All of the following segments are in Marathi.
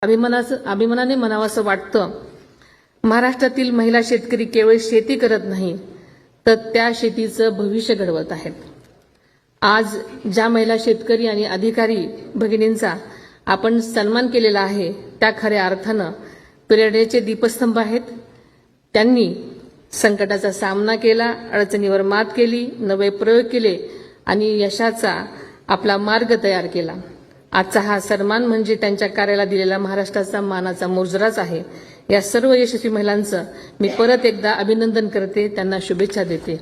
अभिमानाने म्हणावंसं वाटतं, महाराष्ट्रातील महिला शेतकरी केवळ शेती करत नाही, तर त्या शेतीचं भविष्य घडवत आहेत. आज ज्या महिला शेतकरी आणि अधिकारी भगिनींचा आपण सन्मान केलेला आहे, त्या खऱ्या अर्थानं प्रेरणेचे दीपस्तंभ आहेत. त्यांनी संकटाचा सामना केला, अडचणीवर मात केली, नवे प्रयोग केले आणि यशाचा आपला मार्ग तयार केला. आजचा हा सन्मान म्हणजे त्यांच्या कार्याला दिलेला महाराष्ट्राचा मानाचा मुजराच आहे. या सर्व यशस्वी महिलांचं मी परत एकदा अभिनंदन करते, त्यांना शुभेच्छा देते.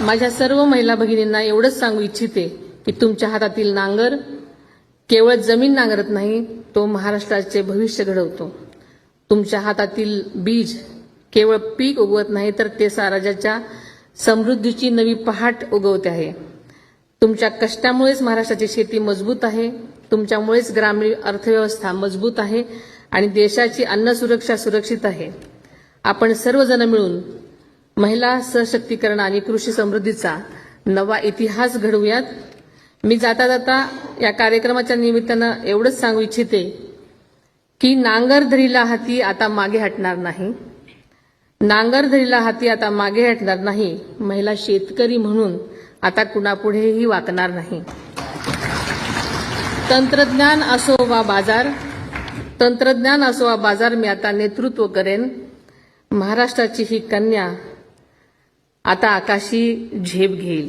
माझ्या सर्व महिला भगिनींना एवढंच सांगू इच्छिते की तुमच्या हातातील नांगर केवळ जमीन नांगरत नाही, तो महाराष्ट्राचे भविष्य घडवतो. तुमच्या हातातील बीज केवळ पीक उगवत नाही, तर ते राज्याच्या समृद्धीची नवी पहाट उगवते आहे. तुमच्या कष्टामुळेच महाराष्ट्राची शेती मजबूत आहे, तुमच्यामुळेच ग्रामीण अर्थव्यवस्था मजबूत आहे आणि देशाची अन्न सुरक्षा सुरक्षित आहे. आपण सर्वजण मिळून महिला सशक्तीकरण आणि कृषी समृद्धीचा नवा इतिहास घडवूयात. मी जाता जाता या कार्यक्रमाच्या निमित्तानं एवढंच सांगू इच्छिते की नांगर धरीला हाती आता मागे हटणार नाही. नांगर धरीला हाती आता मागे हटणार नाही. महिला शेतकरी म्हणून आता कुणापुढेही वाकणार नाही. तंत्रज्ञान असो वा बाजार मी आता नेतृत्व करेन. महाराष्ट्राची ही कन्या आता आकाशी झेप घेईल.